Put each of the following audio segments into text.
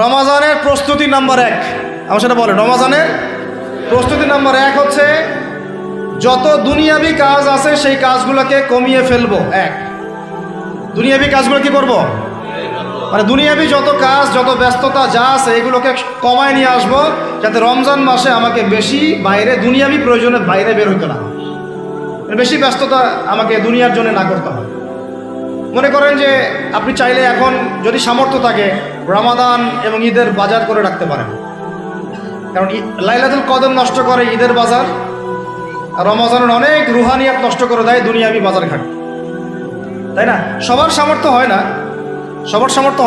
রমাজানের প্রস্তুতি নাম্বার 1, আমার সেটা বলেন। রমাজানের প্রস্তুতি নাম্বার 1 হচ্ছে যত দুনিয়াবি কাজ আছে সেই কাজগুলোকে কমিয়ে ফেলবো। দুনিয়াবি কাজগুলো কি করব? মানে দুনিয়াবি যত কাজ, যত ব্যস্ততা যা আছে এগুলোকে কমায় নিয়ে আসবো, যাতে রমজান মাসে আমাকে বেশি বাইরে দুনিয়াবি প্রয়োজনের বাইরে বের হইতে না, বেশি ব্যস্ততা আমাকে দুনিয়ার জন্য না করতে হয়। মনে করেন যে আপনি চাইলে এখন যদি সামর্থ্য থাকে রমাদান এবং ঈদের বাজার করে রাখতে পারেন, কারণ লাইলাতুল কদর নষ্ট করে ঈদের বাজার, আর রমজানের অনেক রুহানিয়াত নষ্ট করে দেয় দুনিয়াবি বাজার ঘাট, তাই না? সবার সামর্থ্য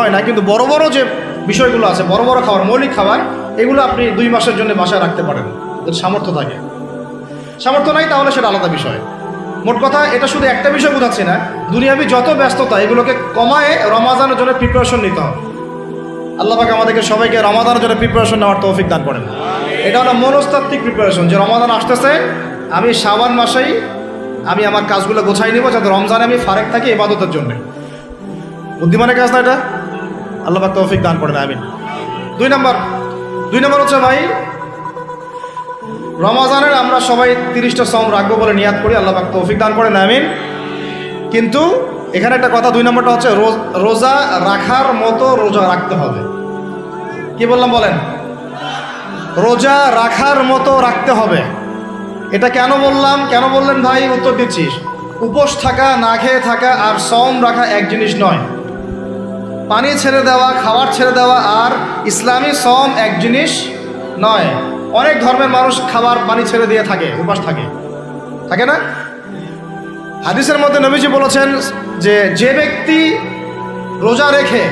হয় না, কিন্তু বড় বড় যে বিষয়গুলো আছে, বড় বড় খাবার, মৌলিক খাবার, এগুলো আপনি 2 মাসের জন্য বাসায় রাখতে পারেন যদি সামর্থ্য থাকে। সামর্থ্য নাই তাহলে সেটা আলাদা বিষয়। মোট কথা এটা শুধু একটা বিষয় বোঝাচ্ছি না, দুনিয়াবি যত ব্যস্ততা এগুলোকে কমায় রমাদানের জন্য প্রিপারেশন নিতে হবে। আল্লাহ পাক আমাদেরকে সবাইকে রমাদানের জন্য প্রিপারেশন নেওয়ার তৌফিক দান করেন। এটা হলো মনস্তাত্ত্বিক প্রিপারেশন, যে রমাদান আসতেছে, আমি শাবান মাসেই আমি আমার কাজগুলো গোছাই নিব, যাতে রমজানে আমি ফারেক থাকি ইবাদতের জন্য। বুদ্ধিমানের কাজ না এটা? আল্লাহ পাক তৌফিক দান করেন, আমিন। 2 নম্বর হচ্ছে ভাই, রমাজানের আমরা সবাই 30টা সওম রাখবো বলে নিয়াত করি, আল্লাহ পাক তৌফিক দান করেন, আমিন। কিন্তু এখানে একটা কথা, 2 নম্বরটা হচ্ছে রোজা রাখার মতো রোজা রাখতে হবে। কি বললাম বলেন? রোজা রাখার মতো রাখতে হবে। এটা কেন বললাম, কেন বললেন ভাই? উত্তর দিচ্ছিস। উপোস থাকা, না খেয়ে থাকা আর সওম রাখা এক জিনিস নয়। পানি ছেড়ে দেওয়া, খাবার ছেড়ে দেওয়া আর ইসলামী সওম এক জিনিস নয়। অনেক ধর্মের মানুষ খাবার পানি ছেড়ে দিয়ে থাকে, উপাস থাকে না? হাদিসের মধ্যে নবীজি বলেছেন যে ব্যক্তি রোজা রেখে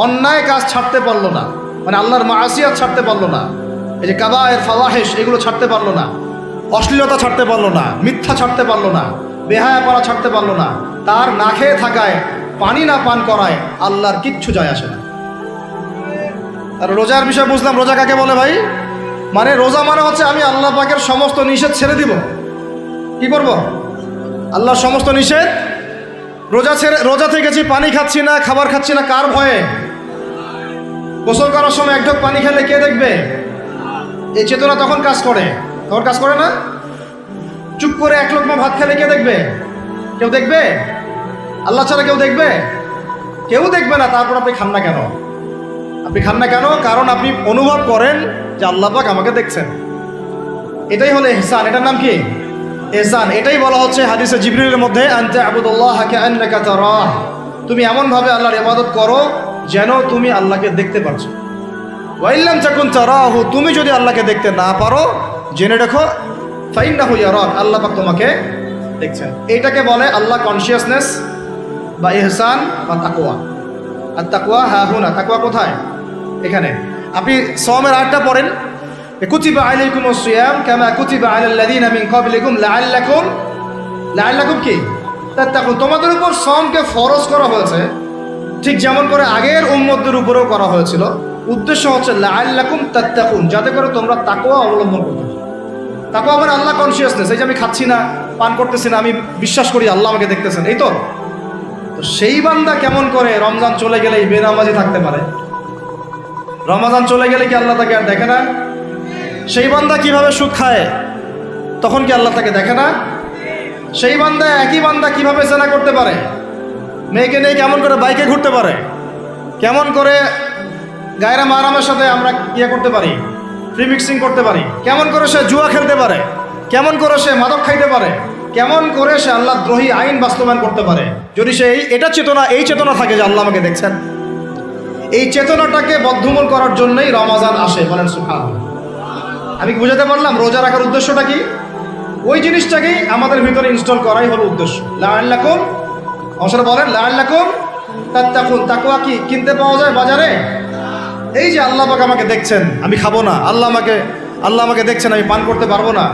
অন্যায় কাজ ছাড়তে পারলো না, মানে আল্লাহর মাসিয়াত ছাড়তে পারলো না, এই যে কাবায়ের ফাওয়াহিশ এগুলো ছাড়তে পারলো না, অশ্লীলতা ছাড়তে পারলো না, মিথ্যা ছাড়তে পারলো না, বেহায়াপনা ছাড়তে পারলো না, তার না খেয়ে থাকায়, পানি না পান করায় আল্লাহর কিচ্ছু যায় আসে না। আর রোজার বিষয় বুঝলাম। রোজা কাকে বলে ভাই? মানে রোজা মানে হচ্ছে আমি আল্লাহ পাকের সমস্ত নিষেধ ছেড়ে দিব। কি করব? আল্লাহর সমস্ত নিষেধ। রোজা থেকেছি, পানি খাচ্ছি না, খাবার খাচ্ছি না, কার ভয়ে? গোসল করার সময় 1 ঢোক পানি খেলে কে দেখবে? এই চেতনা তখন কাজ করে না? চুপ করে 1 লোকমা ভাত খেলে কে দেখবে? কেউ দেখবে? আল্লাহ ছাড়া কেউ দেখবে? কেউ দেখবে না। তারপর আপনি খান না কেন? কারণ আপনি অনুভব করেন যে আল্লাহ পাক আমাকে দেখছেন। এটাই হলো ইহসান। এটার নাম কি? ইহসান। এটাই বলা হচ্ছে হাদিসে জিবরিলের মধ্যে, আনতা আবুদুল্লাহ কাআন্নাকা তারাহ, তুমি এমনভাবে আল্লাহর ইবাদত করো যেন তুমি আল্লাহকে দেখতে পারছো। ওয়া ইল্লাম তাকুন তারাহু, তুমি যদি আল্লাহকে দেখতে না পারো, জেনে রাখো ফাইন্নাহু ইয়ারাক, আল্লাহ পাক তোমাকে দেখছেন। এইটাকে বলে আল্লাহ কনসিয়াসনেস বা ইহসান বা তাকওয়া। আর তাকওয়া হাহুনা, তাকওয়া কোথায়? এখানে। আপনি সওমের আয়াতটা পড়েন, কুতিবা আলাইকুমুস সিয়াম কামা কুতিবা আলাল লাযিনা মিন ক্বাবলিকুম লাআল্লাকুম কি তাত্তাকুন, তোমাদের উপর সওমকে ফরজ করা হয়েছে ঠিক যেমন করে আগের উম্মতদের উপরেও করা হয়েছিল। উদ্দেশ্য হচ্ছে লাআল্লাকুম তাত্তাকুন, যাতে করে তোমরা তাকওয়া অবলম্বন করতে পারো। তাকওয়া মানে আল্লাহ কনসিয়াসনেস, এই যে আমি খাচ্ছি না, পান করতেছি না, আমি বিশ্বাস করি আল্লাহ আমাকে দেখতেছেন, এই তো। সেই বান্দা কেমন করে রমজান চলে গেলেই বেনামাজি থাকতে পারে? রমজান চলে গেলে কি আল্লাহ তাকে আর দেখে না? সেই বান্দা কিভাবে সুদ খায়, তখন কি আল্লাহ তাকে দেখে না? সেই বান্দা, একই বান্দা কিভাবে জেনা করতে পারে? মেয়েকে নিয়ে কেমন করে বাইকে ঘুরতে পারে? কেমন করে গায়রা মাহরামের সাথে আমরা করতে পারি, ফ্রি মিক্সিং করতে পারি? কেমন করে সে জুয়া খেলতে পারে? কেমন করে সে মাদক খাইতে পারে? কেমন করে সে আল্লাহ দ্রোহী আইন বাস্তবায়ন করতে পারে? যদি সে এই চেতনা থাকে যে আল্লাহ আমাকে দেখছেন, এই চেতনাটাকে বদ্ধমূল করার জন্যই রমাজান আসে। বলেন সুবহানাল্লাহ। আমি বুঝাতে পারলাম রোজা রাখার উদ্দেশ্যটা কি? ওই জিনিসটাকেই আমাদের ভিতরে ইনস্টল করাই হলো উদ্দেশ্য। লাআল্লাকুম, অবসর বলেন লাআল্লাকুম তাত্তাকুন। তাকওয়া কি কিনতে পাওয়া যায় বাজারে? এই যে আল্লাহ পাক আমাকে দেখছেন, আমি খাবো না, আল্লাহ আমাকে দেখছেন, আমি পান করতে পারবো না,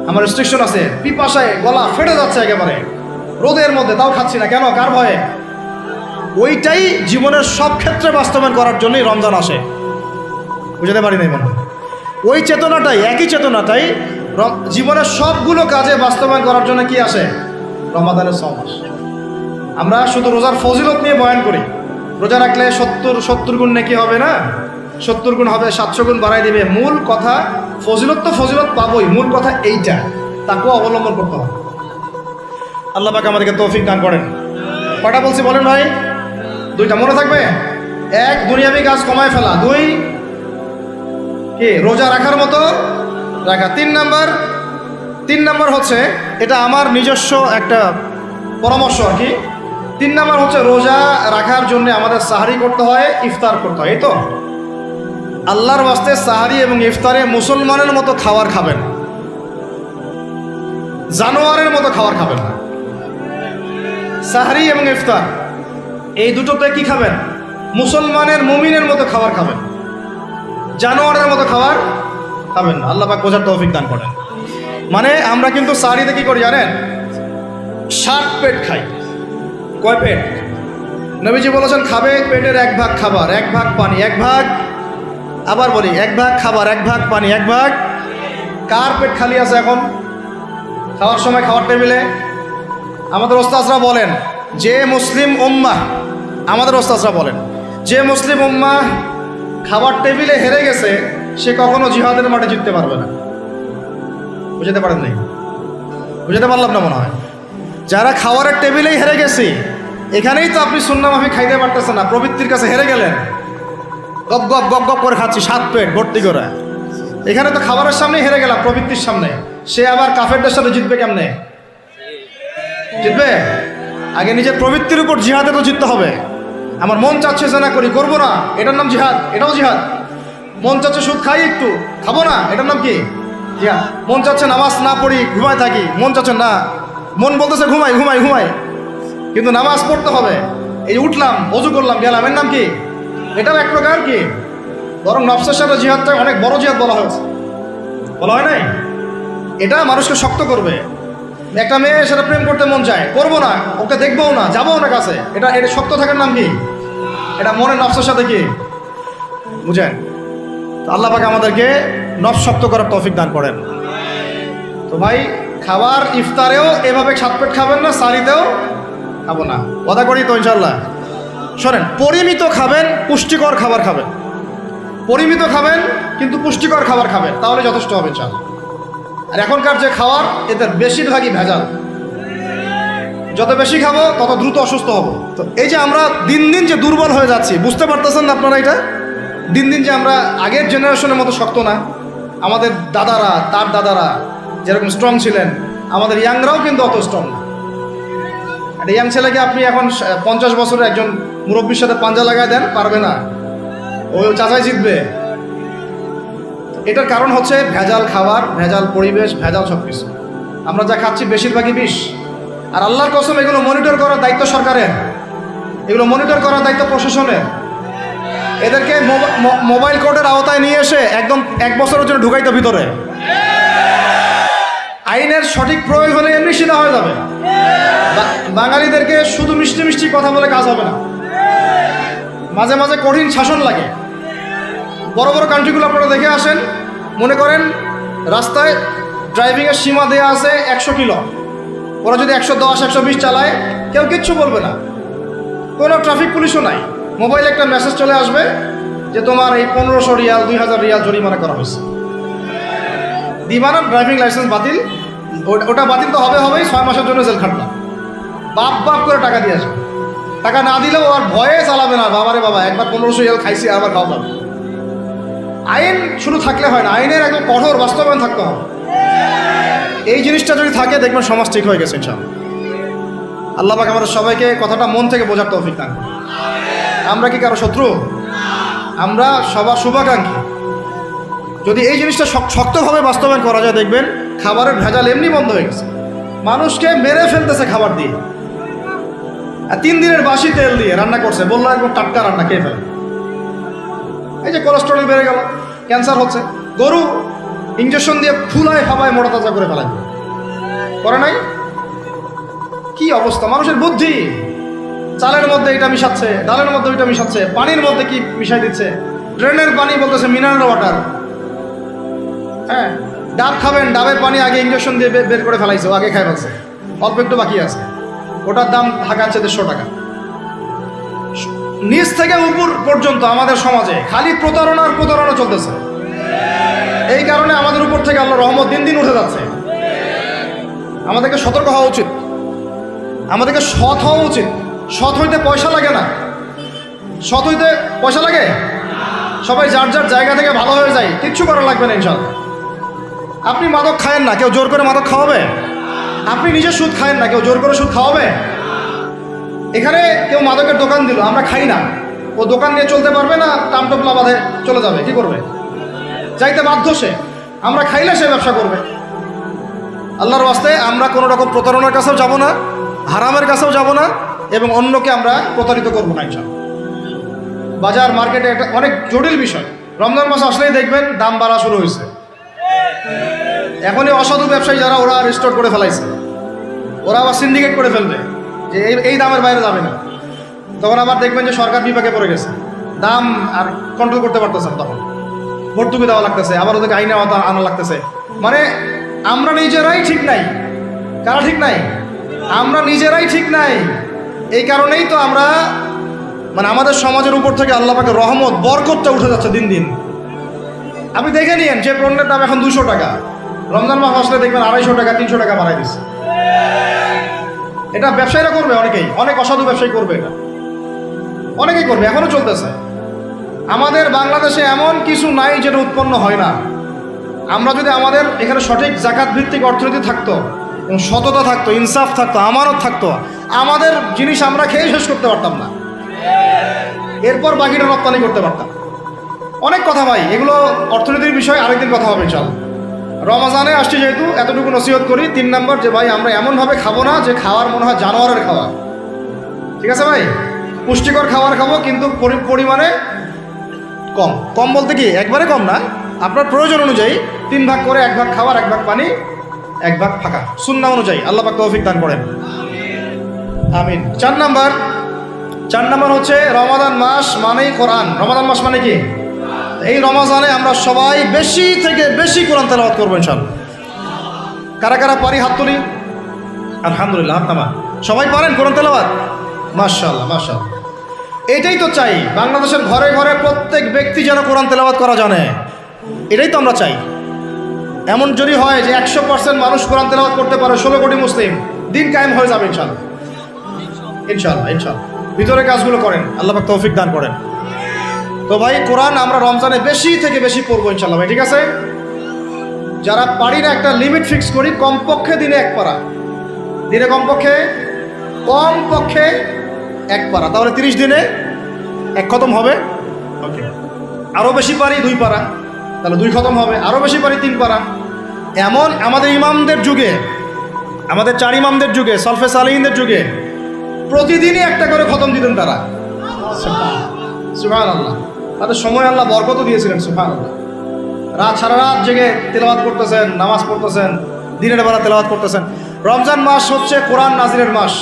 আমার রেস্ট্রিকশন আছে, পিপাসায় গলা ফেটে যাচ্ছে একেবারে রোদের মধ্যে, তাও খাচ্ছি না কেন? কার ভয়ে? ওইটাই জীবনের সব ক্ষেত্রে বাস্তবায়ন করার জন্যই রমজান আসে। বুঝতে পারি নাই মনে হয়? ওই চেতনাটাই, একই চেতনাটাই জীবনের সবগুলো কাজে বাস্তবায়ন করার জন্য কি আসে? রমাদানের সওম আসে। আমরা শুধু রোজার ফজিলত নিয়ে বয়ান করি, রোজা রাখলে 70 গুণ নাকি হবে না, 70 গুণ হবে, 700 গুণ বাড়াই দিবে। মূল কথা ফজিলত তো ফজিলত পাবোই, মূল কথা এইটা, তাকেও অবলম্বন করতে হবে। আল্লাহ পাক আমাদেরকে তৌফিক দান করেন। কয়টা বলছি বলেন ভাই? 2টা মনে থাকবে। 1, দুনিয়াবি কাজ কমায় ফেলা। 2, কি রোজা রাখার মতো রাখা। 3 নাম্বার হচ্ছে, এটা আমার নিজস্ব একটা পরামর্শ আর কি। 3 নাম্বার হচ্ছে রোজা রাখার জন্য আমাদের সাহারি করতে হয়, ইফতার করতে হয়। এই তো আল্লাহর ওয়াস্তে সাহারি এবং ইফতারে মুসলমানের মতো খাবার খাবেন, জানোয়ারের মতো খাবার খাবেন না। সাহারি এবং ইফতার এই দুটোতে কি খাবেন? মুসলমানের মুমিনের মতো খাবার খাবেন, জানোয়ারের মতো খাবার খাবেন না। আল্লাহ পাক বোঝার তৌফিক দান করেন। মানে আমরা কিন্তু সাহারিতে কি করি জানেন? 7 পেট খাই। কয় পেট? নবীজি বলেছেন খাবে পেটের 1 ভাগ খাবার, 1 ভাগ পানি, 1 ভাগ, আবার বলি 1 ভাগ খাবার, 1 ভাগ পানি, 1 ভাগ। কার পেট খালি আছে এখন খাওয়ার সময় খাওয়ার টেবিলে? আমাদের ওস্তাদরা বলেন যে মুসলিম উম্মাহ, আমাদের ওস্তাদরা বলেন যে মুসলিম উম্মাহ খাবার টেবিলে হেরে গেছে সে কখনো জিহাদের মাঠে জিততে পারবে না। বুঝতে পারেন নাই? বুঝতে পারলাম না মনে হয়। যারা খাবারের টেবিলেই হেরে গেছি, এখানেই তো আপনি সুন্নাহ মাফিক খাইতে পারতেছেন না, প্রবৃত্তির কাছে হেরে গেলেন, গপ গপ গপ গপ করে খাচ্ছি 7 পেট ভর্তি করে। এখানে তো খাবারের সামনেই হেরে গেলাম, প্রবৃত্তির সামনে। সে আবার কাফেরদের সাথে জিতবে কেমনে? জিতবে আগে নিজের প্রবৃত্তির উপর জিহাদে তো জিততে হবে। আমার মন চাচ্ছে যে না করি, করবো না, এটার নাম জিহাদ, এটাও জিহাদ। মন চাচ্ছে সুদ খাই একটু, খাবো না, এটার নাম কি? জিহাদ। মন চাচ্ছে নামাজ না পড়ি, ঘুমায় থাকি, মন চাচ্ছে না, মন বলতেছে ঘুমাই ঘুমাই ঘুমাই, কিন্তু নামাজ পড়তে হবে। এই উঠলাম, ওযু করলাম, গেলাম, এর নাম কি? এটাও এক প্রকার কি, বরং নফসের সাথে জিহাদটা অনেক বড় জিহাদ বলা হয়েছে, বলা হয় নাই? এটা মানুষকে শক্ত করবে। একটা মেয়ে সেটা প্রেম করতে মন চায়, করবো না, ওকে দেখবোও না, যাবো না কাছে, এটা শক্ত থাকার নাম কি? এটা মনের নফসের সাথে কি বুঝেন? আল্লাহ পাক আমাদেরকে নফস শক্ত করার তৌফিক দান করেন। তো ভাই খাবার ইফতারেও এভাবে 7 পেট খাবেন না, সারিতেও খাবো না, কথা করি তো ইনশাল্লাহ। শোনেন, পরিমিত খাবেন, পুষ্টিকর খাবার খাবেন, পরিমিত খাবেন কিন্তু পুষ্টিকর খাবার খাবেন, তাহলে যথেষ্ট হবে ইনশাল্লাহ। আর এখনকার যে খাবার, এতে বেশিরভাগই ভেজাল। যত বেশি খাবো তত দ্রুত অসুস্থ হব। তো এই যে আমরা দিন দিন যে দুর্বল হয়ে যাচ্ছি, বুঝতে পারতেছেন না আপনারা? এটা দিন দিন যে আমরা আগের জেনারেশনের মতো শক্ত না। আমাদের দাদারা, তার দাদারা যেরকম স্ট্রং ছিলেন, আমাদের ইয়াংরাও কিন্তু অত স্ট্রং না। একটা ইয়াং ছেলেকে আপনি এখন 50 বছরের একজন মুরব্বীর সাথে পাঞ্জা লাগায় দেন, পারবে না, ওই চাচাই জিতবে। এটার কারণ হচ্ছে ভেজাল খাবার, ভেজাল পরিবেশ, ভেজাল সব কিছু। আমরা যা খাচ্ছি বেশিরভাগই বিষ। আর আল্লাহর কসম, এগুলো মনিটর করার দায়িত্ব সরকারের, এগুলো মনিটর করার দায়িত্ব প্রশাসনের। এদেরকে মোবাইল কোর্টের আওতায় নিয়ে এসে একদম 1 বছরের জন্য ঢুকাইতে ভিতরে। আইনের সঠিক প্রয়োগ হলে এমনি সিধা হয়ে যাবে। বাঙালিদেরকে শুধু মিষ্টি মিষ্টি কথা বলে কাজ হবে না, মাঝে মাঝে কঠিন শাসন লাগে। বড় বড় কান্ট্রিগুলো আপনারা দেখে আসেন, মনে করেন রাস্তায় ড্রাইভিংয়ের সীমা দেওয়া আছে 100 কিলো, ওরা যদি 110 120 চালায় কেউ কিচ্ছু বলবে না, কোনো ট্রাফিক পুলিশও নাই। মোবাইলে একটা মেসেজ চলে আসবে যে তোমার এই 1500 রিয়াল 2000 রিয়াল জরিমানা করা হয়েছে। দিবানা ড্রাইভিং লাইসেন্স বাতিল, ওটা বাতিল তো হবেই, 6 মাসের জন্য জেল খাটলাম। বাপ বাপ করে টাকা দিয়ে আসবে, টাকা না দিলেও আর ভয়ে চালাবে না। বাবারে বাবা, একবার 1500 রিয়াল খাইছি, আবার খাওয়া যাবে। আইন শুধু থাকলে হয় না, আইনের একদম কঠোর বাস্তবায়ন থাকতে হবে। এই জিনিসটা যদি থাকে দেখবেন সমাজ ঠিক হয়ে গেছে ইনশাআল্লাহ। আল্লাহ পাক আমাদের সবাইকে কথাটা মন থেকে বোঝার তৌফিক দান করুন। আমরা কি কারো শত্রু? আমরা সবার শুভাকাঙ্ক্ষী। যদি এই জিনিসটা শক্তভাবে বাস্তবায়ন করা যায়, দেখবেন খাবারের ভেজাল এমনি বন্ধ হয়ে গেছে। মানুষকে মেরে ফেলতেছে খাবার দিয়ে, আর 3 দিনের বাসি তেল দিয়ে রান্না করছে, বললো একদম টাটকা রান্না, খেয়ে ফেলে। এই যে কোলেস্ট্রল বেড়ে গেল, ক্যান্সার হচ্ছে। গরু ইঞ্জেকশন দিয়ে ফুলায় খাবায় মোটা তাজা করে ফেলায়, করে নাই? কি অবস্থা মানুষের বুদ্ধি! চালের মধ্যে এটা মিশাচ্ছে, ডালের মধ্যে ওইটা মিশাচ্ছে, পানির মধ্যে কি মিশাই দিচ্ছে, ড্রেনের পানি বলতেছে মিনারেল ওয়াটার। হ্যাঁ, ডাব খাবেন, ডাবের পানি আগে ইঞ্জেকশন দিয়ে বের করে ফেলাইছে, আগে খাই ফেলছে, অল্প একটু বাকি আছে, ওটার দাম ঢাকা আছে 150 টাকা। নিচ থেকে উপর পর্যন্ত আমাদের সমাজে খালি প্রতারণার প্রতারণা চলতেছে। এই কারণে আমাদের উপর থেকে আল্লাহর রহমত দিন দিন উঠে যাচ্ছে। আমাদেরকে সতর্ক হওয়া উচিত, আমাদেরকে সৎ হওয়া উচিত। সৎ হইতে পয়সা লাগে না। সৎ হইতে পয়সা লাগে? সবাই যার যার জায়গা থেকে ভালো হয়ে যায়, কিচ্ছু করা লাগবে না ইনশাআল্লাহ। আপনি মাদক খায়েন না, কেউ জোর করে মাদক খাওয়াবে? আপনি নিজে সুদ খায়েন না, কেউ জোর করে সুদ খাওয়াবে? এখানে কেউ মাদকের দোকান দিল, আমরা খাই না, ও দোকান নিয়ে চলতে পারবে না? টামটোপলা বাঁধে চলে যাবে, কি করবে? যাইতে বাধ্য সে। আমরা খাইলে সে ব্যবসা করবে। আল্লাহর ওয়াস্তে আমরা কোনো রকম প্রতারণার কাছেও যাব না, হারামের কাছেও যাব না, এবং অন্যকে আমরা প্রতারিত করবো না ইনশাআল্লাহ। বাজার মার্কেটে একটা অনেক জটিল বিষয়। রমজান মাস আসলেই দেখবেন দাম বাড়া শুরু হয়েছে। এখনই অসাধু ব্যবসায়ী যারা, ওরা রিস্টোর করে ফেলাইছে, ওরা আবার সিন্ডিকেট করে ফেলবে যে এই দামের বাইরে যাবে না। তখন আবার দেখবেন যে সরকার বিপাকে পড়ে গেছে, দাম আর কন্ট্রোল করতে পারতেছে না, তখন ভর্তুকি দেওয়া লাগতেছে, আবার ওদেরকে আইনে আনা লাগতেছে। মানে আমরা নিজেরাই ঠিক নাই। কারা ঠিক নাই? আমরা নিজেরাই ঠিক নাই। এই কারণেই তো আমরা মানে আমাদের সমাজের উপর থেকে আল্লাহ পাকের রহমত বরকতটা উঠে যাচ্ছে দিন দিন। আপনি দেখে নিয়েন যে পণ্যের দাম এখন 200 টাকা, রমজান মাস আসলে দেখবেন 250 টাকা 300 টাকা বাড়াই দিচ্ছে। এটা ব্যবসায়ীরা করবে, অনেকেই, অনেক অসাধু ব্যবসায়ী করবে, এটা অনেকেই করবে, এখনো চলতেছে। আমাদের বাংলাদেশে এমন কিছু নাই যেটা উৎপন্ন হয় না। আমরা যদি আমাদের এখানে সঠিক জাকাত ভিত্তিক অর্থনীতি থাকতো এবং সততা থাকতো, ইনসাফ থাকতো, আমানত থাকতো, আমাদের জিনিস আমরা খেয়ে শেষ করতে পারতাম না, এরপর বাকিটা রপ্তানি করতে পারতাম। অনেক কথা ভাই, এগুলো অর্থনীতির বিষয়, আরেকদিন কথা হবে ইনশাআল্লাহ। রমজানে আসছি যেহেতু এতটুকু নসিহত করি। 3 নম্বর, যে ভাই আমরা এমনভাবে খাবো না যে খাওয়ার মনে হয় জানোয়ারের খাওয়া। ঠিক আছে ভাই? পুষ্টিকর খাবার খাবো, কিন্তু পরিমাণে কম। কম বলতে কি একবারে কম না, আপনার প্রয়োজন অনুযায়ী 3 ভাগ করে, 1 ভাগ খাবার, 1 ভাগ পানি, 1 ভাগ ফাঁকা, সুন্নাহ অনুযায়ী। আল্লাহ পাক তৌফিক দান করেন, আমিন। 4 নাম্বার হচ্ছে রমাদান মাস মানেই কোরআন। রমাদান মাস মানে কি? এই রমজানে আমরা সবাই বেশি থেকে বেশি কোরআন তেলাওয়াত করবো ইনশাআল্লাহ। কারা কারা পারি হাত তুলি? আলহামদুলিল্লাহ, হাত নামা। সবাই পারেন কোরআন তেলাওয়াত? মাশাআল্লাহ, মাশাআল্লাহ। এটাই তো চাই, বাংলাদেশের ঘরে ঘরে প্রত্যেক ব্যক্তি যেন কোরআন তেলাওয়াত করা জানে। এটাই তো আমরা চাই। এমন যদি হয় যে 100% মানুষ কোরআন তেলাওয়াত করতে পারে, 16 কোটি মুসলিম, দিন কায়েম হয়ে যাবে ইনশাআল্লাহ। ইনশাআল্লাহ, ইনশাআল্লাহ। ভিতরে কাজগুলো করেন, আল্লাহ পাক তৌফিক দান করেন। তো ভাই, কোরআন আমরা রমজানে বেশি থেকে বেশি পড়বো ইনশাআল্লাহ ভাই, ঠিক আছে? যারা পারি না, একটা লিমিট ফিক্স করি, কমপক্ষে দিনে 1 পারা, দিনে কমপক্ষে 1 পারা, তাহলে 30 দিনে 1 খতম হবে। ওকে, আরও বেশি পারি 2 পারা, তাহলে 2 খতম হবে। আরও বেশি পারি 3 পারা। এমন আমাদের ইমামদের যুগে, আমাদের 4 ইমামদের যুগে, সলফে সালেহিনদের যুগে প্রতিদিনই 1টা করে খতম দিতেন তারা। সুবহানাল্লাহ। তাদের সময় আল্লাহ বরকত দিয়েছিলেন। সুবহানাল্লাহ। সারা রাত জেগে তেলাওয়াত করতেছেন, নামাজ পড়তেছেন, দিনের বেলা তেলাওয়াত করতেছেন। রমজান মাস হচ্ছে কোরআন নাজিলের মাস।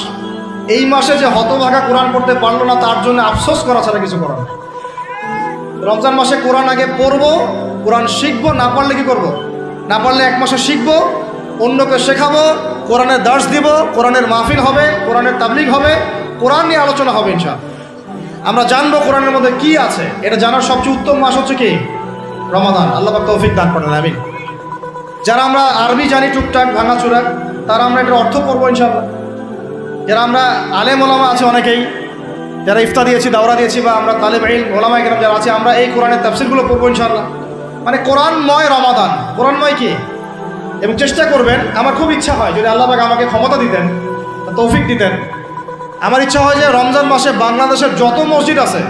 এই মাসে যে হতভাগা কোরআন পড়তে পারলো না, তার জন্য আফসোস করা ছাড়া কিছু করার নেই। রমজান মাসে কোরআন আগে পড়বো, কোরআন শিখবো। না পারলে কি করবো? না পারলে 1 মাসে শিখবো, অন্যকে শেখাবো, কোরআনের দার্স দিব, কোরআনের মাহফিল হবে, কোরআনের তাবলীগ হবে, কোরআন নিয়ে আলোচনা হবে ইনশাআল্লাহ। আমরা জানবো কোরআনের মধ্যে কি আছে। এটা জানার সবচেয়ে উত্তম মাস হচ্ছে কি? রমাদান। আল্লাহ পাক তৌফিক দান করেন, আমিন। যারা আমরা আরবি জানি টুকটাক ভাঙাচোরা, তারা আমরা এটার অর্থ পড়বো ইনশাআল্লাহ। যারা আমরা আলেম ওলামা আছে অনেকেই, যারা ইফতা দিয়েছি, দাওরা দিয়েছি, বা আমরা তালেব ইলম ওলামায়ে কেরাম যারা আছে, আমরা এই কোরআনের তাফসীরগুলো পড়বো ইনশাআল্লাহ। মানে কোরআনময় রমাদান। কোরআনময় কি? এবং চেষ্টা করবেন, আমার খুব ইচ্ছা হয় যদি আল্লাহ পাক আমাকে ক্ষমতা দিতেন, তৌফিক দিতেন, আমার ইচ্ছা হয় যে রমজান মাসে বাংলাদেশের যত মসজিদ আছে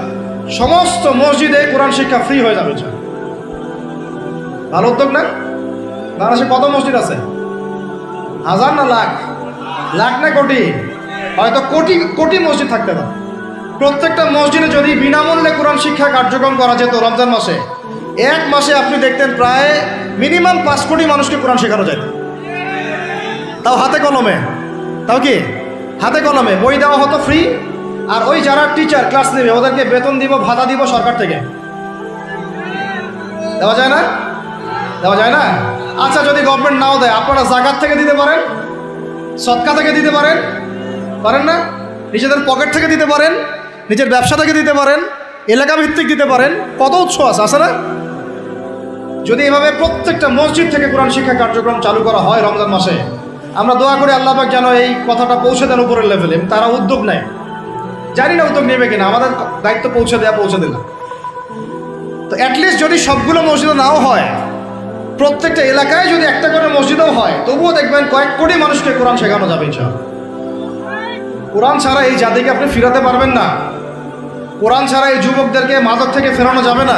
সমস্ত মসজিদে কোরআন শিক্ষা ফ্রি হয়ে যাবে। ভালো উদ্যোগ না? বাংলাদেশে কত মসজিদ আছে? 1000 না লাখ? লাখ না কোটি? হয়তো কোটি কোটি মসজিদ থাকতে পারে। প্রত্যেকটা মসজিদে যদি বিনামূল্যে কোরআন শিক্ষা কার্যক্রম করা যেত রমজান মাসে, 1 মাসে আপনি দেখতেন প্রায় মিনিমাম 5 কোটি মানুষকে কোরআন শেখানো যেত। তাও হাতে কলমে। তাও কি? হাতে কলমে। বই দেওয়া হতো ফ্রি, আর ওই যারা টিচার ক্লাস নেবে ওদেরকে বেতন দিব, ভাতা দিব সরকার থেকে। দেওয়া যায় না? দেওয়া যায় না? আচ্ছা, যদি গভর্নমেন্ট নাও দেয়, আপনারা জাকাত থেকে দিতে পারেন, সদকা থেকে দিতে পারেন, পারেন না? নিজেদের পকেট থেকে দিতে পারেন, নিজের ব্যবসা থেকে দিতে পারেন, এলাকা ভিত্তিক দিতে পারেন, কত উৎস আছে না? যদি এভাবে প্রত্যেকটা মসজিদ থেকে কোরআন শিক্ষা কার্যক্রম চালু করা হয় রমজান মাসে, আমরা দোয়া করি আল্লাহ পাক যেন এই কথাটা পৌঁছে দেন উপরের লেভেলে। তারা উদ্যোগ নেয়, জানি না উদ্যোগ নেবে কিনা, আমাদের দায়িত্ব পৌঁছে দিলাম। তো অ্যাটলিস্ট যদি সবগুলো মসজিদে নাও হয়, প্রত্যেকটা এলাকায় যদি একটা করে মসজিদও হয়, তবুও দেখবেন কয়েক কোটি মানুষকে কোরআন শেখানো যাবে ইনশাআল্লাহ। কোরআন ছাড়া এই জাতিকে আপনি ফিরাতে পারবেন না। কোরআন ছাড়া এই যুবকদেরকে মাদক থেকে ফেরানো যাবে না।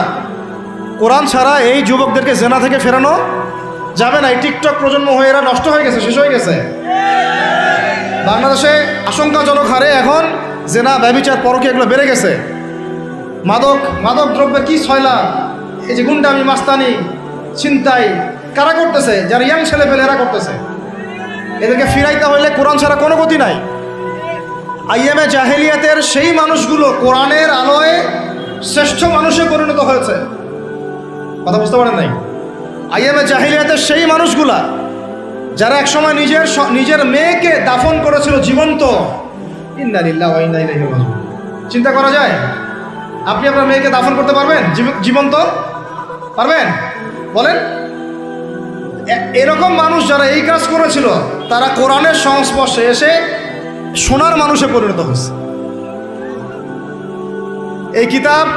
কোরআন ছাড়া এই যুবকদেরকে জেনা থেকে ফেরানো যাবে না। এই টিকটক প্রজন্ম হয়ে এরা নষ্ট হয়ে গেছে, শেষ হয়ে গেছে। বাংলাদেশে আশঙ্কাজনক হারে এখন জেনা, ব্যভিচার, পরকী এগুলো বেড়ে গেছে। মাদক দ্রব্যের কি ছয়লা, এই যে গুন্ডামি, মাস্তানি, ছিনতাই কারা করতেছে? যারা ইয়াং ছেলে পেলে এরা করতেছে। এদেরকে ফিরাইতে হইলে কোরআন ছাড়া কোনো গতি নাই। আইএমএ জাহেলিয়াতের সেই মানুষগুলো কোরআনের আলোয় শ্রেষ্ঠ মানুষে পরিণত হয়েছে। কথা বুঝতে পারেন নাই? আইএমএ জাহেলিয়াতের সেই মানুষগুলা যারা একসময় নিজের মেয়েকে দাফন করেছিল জীবন্ত। ইন্না লিল্লাহি ওয়া ইন্না ইলাইহি রাজিউন। চিন্তা করা যায়? আপনি আপনার মেয়েকে দাফন করতে পারবেন জীবন্ত? পারবেন? বলেন। এরকম মানুষ যারা এই কাজ করেছিল, তারা কোরআনের সংস্পর্শে এসে সোনার মানুষে পরিণত হয়েছে। এই কিতাব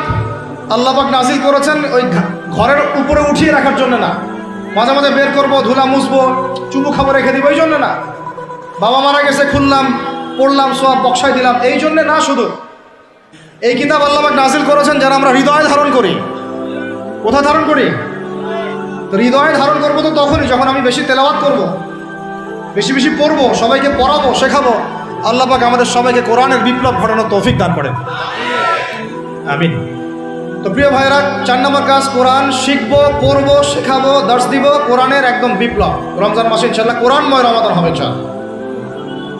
আল্লাহ পাক নাজিল করেছেন ওই ঘরের উপরে উঠিয়ে রাখার জন্য না, মাঝে মাঝে বের করবো, ধুলা মুছবো, চুমু খাবো, রেখে দিব, এই জন্য না। বাবা মারা গেছে, খুললাম, পড়লাম, সব বক্সায় দিলাম, এই জন্যে না। শুধু এই কিতাব আল্লাহ পাক নাজিল করেছেন যারা আমরা হৃদয়ে ধারণ করি। কোথায় ধারণ করি? তো হৃদয়ে ধারণ করবো তো তখনই যখন আমি বেশি তেলাওয়াত করব, বেশি বেশি পড়বো, সবাইকে পড়াবো, শেখাবো। আল্লাহ পাক আমাদের সবাইকে কোরআনের বিপ্লব ঘটানোর তৌফিক দান করেন, আমিন। তো প্রিয় ভাইরা, 4 নম্বর কাজ, কোরআন শিখবো, পড়বো, শেখাবো, দর্শ দিব। কোরআনের একদম বিপ্লব। রমজান মাসে ইনশাআল্লাহ কোরআনময় রমাদান হবে ইনশাআল্লাহ।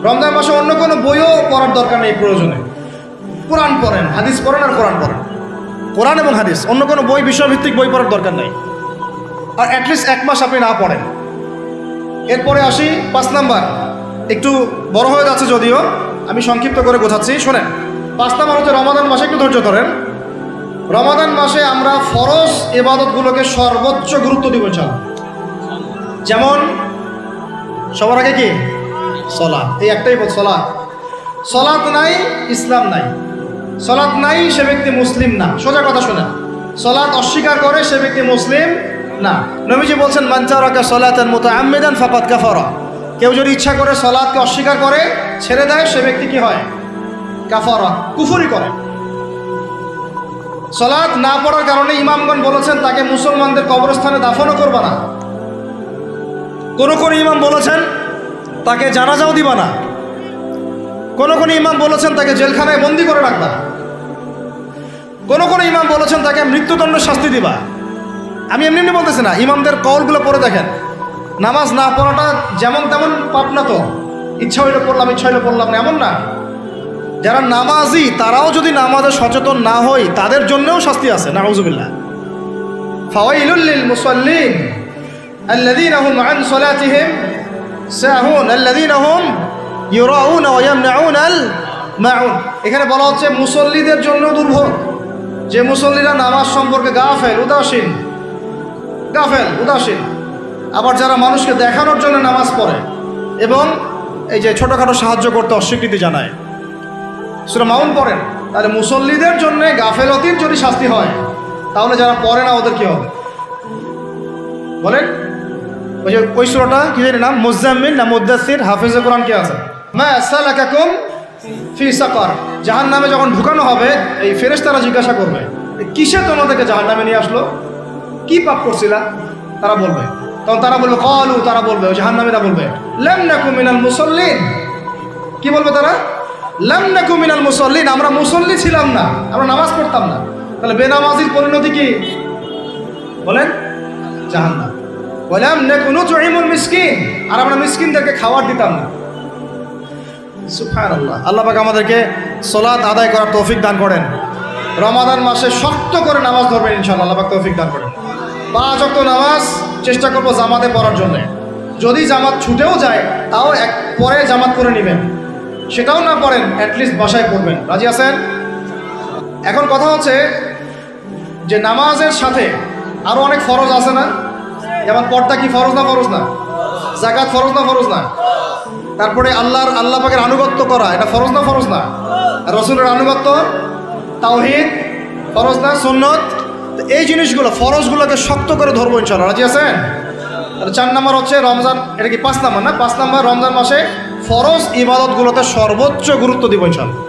রমজান মাসে অন্য কোনো বইও পড়ার দরকার নেই প্রয়োজনে। কোরআন পড়েন, হাদিস পড়েন আর কোরআন পড়েন। কোরআন এবং হাদিস, অন্য কোনো বই, বিষয়ভিত্তিক বই পড়ার দরকার নেই। আর অ্যাটলিস্ট 1 মাস আপনি না পড়েন। এরপরে আসি 5 নাম্বার, একটু বড় হয়ে যাচ্ছে যদিও, আমি সংক্ষিপ্ত করে বোঝাচ্ছি, শোনেন। 5 নাম্বার হচ্ছে রমাদান মাসে, একটু ধৈর্য ধরেন। রমাদান মাসে আমরা ফরজ ইবাদতগুলোকে সর্বোচ্চ গুরুত্ব দিব ইনশাআল্লাহ। যেমন সবার আগে কি? সালাত। এই একটাই পথ, সালাত। সালাত নাই, ইসলাম নাই। সালাত নাই, সে ব্যক্তি মুসলিম না। সোজা কথা শোনেন, সালাত অস্বীকার করে সে ব্যক্তি মুসলিম না। নবীজি বলছেন, মান তারাকা সালাতান মুতাআম্মিদান ফাকাদ কাফারা। কেউ যদি ইচ্ছা করে সালাতকে অস্বীকার করে, ছেড়ে দেয়, সে ব্যক্তি কি হয়? কাফারা, কুফরি করে। সালাত না পড়ার কারণে ইমামগণ বলেছেন তাকে মুসলমানদের কবরস্থানে দাফনও করবা না। কোন ইমাম বলেছেন তাকে জানাজাও দিবা না। কোন ইমাম বলেছেন তাকে জেলখানায় বন্দি করে রাখবা। কোন ইমাম বলেছেন তাকে মৃত্যুদণ্ড শাস্তি দিবা। আমি এমনি বলতেছি না, ইমামদের কওলগুলো পড়ে দেখেন। নামাজ না পড়াটা যেমন তেমন পাপ না তো, ইচ্ছা হইলে পড়লাম, ইচ্ছা হইলে পড়লাম না, এমন না। যারা নামাজি তারাও যদি নামাজে সচেতন না হয়, তাদের জন্যও শাস্তি আছে, নাউযুবিল্লাহ। ফাওয়াইলুল লিল মুসাল্লিন আল্লাযীনা হুম আন সালাতিহিম সাহুন আল্লাযীনা হুম ইউরাউনা ওয়া ইয়ামনাউনাল মাউন। এখানে বলা হচ্ছে মুসল্লিদের জন্য দুর্ভোগ, যে মুসল্লিরা নামাজ সম্পর্কে গাফেল, উদাসীন। আবার যারা মানুষকে দেখানোর জন্য নামাজ পড়ে এবং এই যে ছোটোখাটো সাহায্য করতে অস্বীকৃতি জানায়, সূরা মাউন পড়েন, তাহলে মুসল্লিদের জন্য গাফেলতির যদি শাস্তি হয়, তাহলে যারা পড়ে না ওদের কি হবে বলেন? ওই সূরাটা কি জানি নাম, মুজাম্মিল না মুদ্দাসির, হাফিজে কোরআন কে আছে? মা সালাকাকুম ফি সাকার। জাহান্নামে যখন ঢুকানো হবে, এই ফেরেশতারা জিজ্ঞাসা করবে, কিসে তোমাদেরকে জাহান্নামে নিয়ে আসলো? কি পাপ করছিলা? তারা বলবে, তখন তারা বলবে ক্বালু, তারা বলবে, ওই জাহান্নামীরা বলবে, লাম নাকু মিনাল মুসাল্লিন। কি বলবে তারা? লাম নাকু মিনাল মুসাল্লিন, আমরা মুসল্লি ছিলাম না, আমরা নামাজ পড়তাম না। তাহলে বেনামাজির পরিণতি কি বলেন? জাহান্নাম। ওয়ালাম নাকু নুতঈমুল মিসকিন, আর আমরা মিসকিনদেরকে খাবার দিতাম না। সুবহানাল্লাহ। আল্লাহ পাক আমাদেরকে সালাত আদায় করার তৌফিক দান করেন। রমাদান মাসে শক্ত করে নামাজ ধরবেন ইনশাআল্লাহ, আল্লাহ পাক তৌফিক দান করেন। 5 ওয়াক্ত নামাজ চেষ্টা করবো জামাতে পড়ার জন্য। যদি জামাত ছুটেও যায়, তাও পরে জামাত করে নেবেন। সেটাও না পড়েন, অ্যাটলিস্ট বাসায় পড়বেন। রাজি আছেন? এখন কথা হচ্ছে যে নামাজের সাথে আরো অনেক ফরজ আছে না? যেমন পর্দা কি ফরজ না? ফরজ না? যাকাত ফরজ না? ফরজ না? তারপরে আল্লাহ পাকের আনুগত্য করা এটা ফরজ না? ফরজ না? রসুলের আনুগত্য, তাওহীদ ফরজ না? সুন্নত। তো এই জিনিসগুলো ফরজগুলোকে শক্ত করে ধরবো ইনশাআল্লাহ। রাজি আছেন? আর 4 নম্বর হচ্ছে রমজান, এটা কি 5 নম্বর না? 5 নম্বর রমজান মাসে ফরজ ইবাদতগুলোতে সর্বোচ্চ গুরুত্ব দিব ইনশাআল্লাহ।